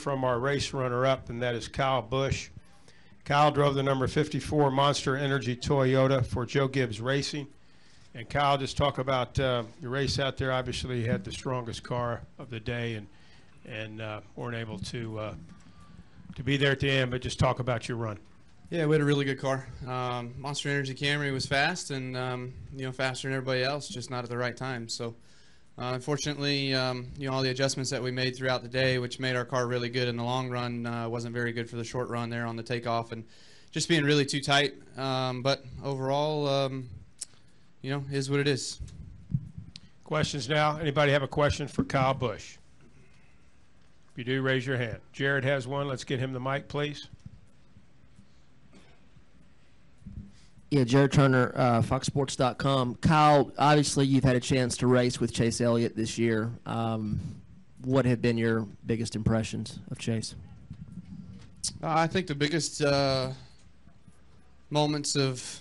from our race runner-up, and that is Kyle Busch. Kyle drove the number 54 Monster Energy Toyota for Joe Gibbs Racing. And Kyle, just talk about your race out there. Obviously, you had the strongest car of the day and weren't able to be there at the end, but just talk about your run. Yeah, we had a really good car. Monster Energy Camry was fast and, you know, faster than everybody else, just not at the right time. So, unfortunately, you know, all the adjustments that we made throughout the day, which made our car really good in the long run, wasn't very good for the short run there on the takeoff and just being really too tight. But overall, you know, is what it is. Questions now? Anybody have a question for Kyle Busch? If you do, raise your hand. Jared has one. Let's get him the mic, please. Yeah, Jared Turner, FoxSports.com. Kyle, obviously you've had a chance to race with Chase Elliott this year. What have been your biggest impressions of Chase? I think the biggest moments of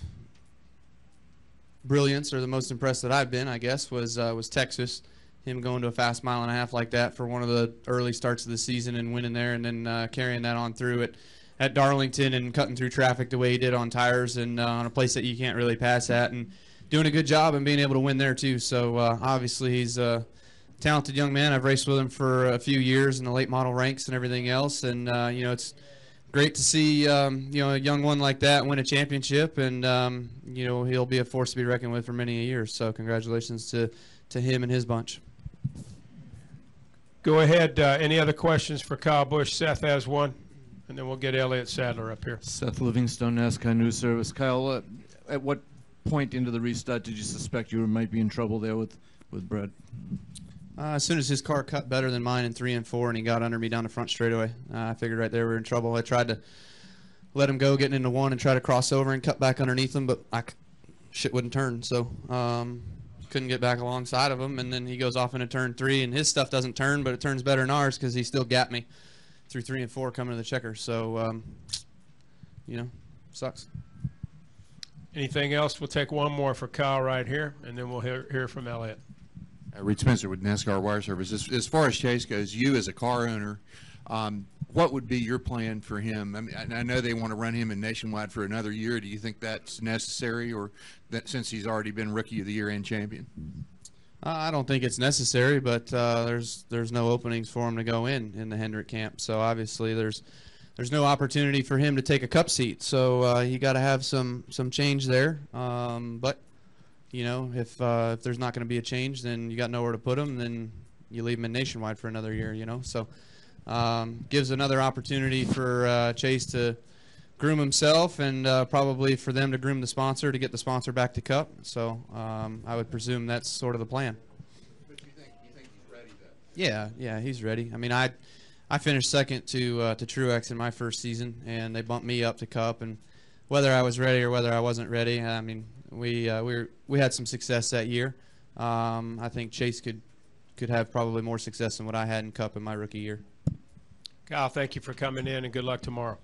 brilliance, or the most impressed that I've been, I guess, was Texas. Him going to a fast mile-and-a-half like that for one of the early starts of the season and winning there, and then carrying that on through at Darlington and cutting through traffic the way he did on tires and on a place that you can't really pass at, and doing a good job and being able to win there too. So obviously he's a talented young man. I've raced with him for a few years in the late model ranks and everything else, and you know, it's great to see you know, a young one like that win a championship, and you know, he'll be a force to be reckoned with for many years. So congratulations to him and his bunch. Go ahead. Any other questions for Kyle Busch? Seth has one, and then we'll get Elliott Sadler up here. Seth Livingstone, NASCAR News Service. Kyle, at what point into the restart did you suspect you might be in trouble there with Brett? As soon as his car cut better than mine in 3 and 4 and he got under me down the front straightaway, I figured right there we were in trouble. I tried to let him go getting into 1 and try to cross over and cut back underneath him, but shit wouldn't turn, so couldn't get back alongside of him. And then he goes off into turn 3, and his stuff doesn't turn, but it turns better than ours because he still gapped me through 3 and 4 coming to the checker. So, you know, sucks. Anything else? We'll take one more for Kyle right here, and then we'll hear from Elliott. Reed Spencer with NASCAR Wire Service. As far as Chase goes, you as a car owner, what would be your plan for him? I mean, I know they want to run him in Nationwide for another year. Do you think that's necessary, or that since he's already been Rookie of the Year and champion? I don't think it's necessary, but there's no openings for him to go in the Hendrick camp. So obviously there's no opportunity for him to take a cup seat. So you got to have some change there. But you know, if there's not going to be a change, then you got nowhere to put him. Then you leave him in Nationwide for another year. You know, so gives another opportunity for Chase to groom himself, and probably for them to groom the sponsor to get the sponsor back to Cup. So I would presume that's sort of the plan. But you think he's ready though? Yeah, he's ready. I mean, I finished second to Truex in my first season, and they bumped me up to Cup. And whether I was ready or whether I wasn't ready, I mean, we had some success that year. I think Chase could have probably more success than what I had in Cup in my rookie year. Kyle, thank you for coming in, and good luck tomorrow.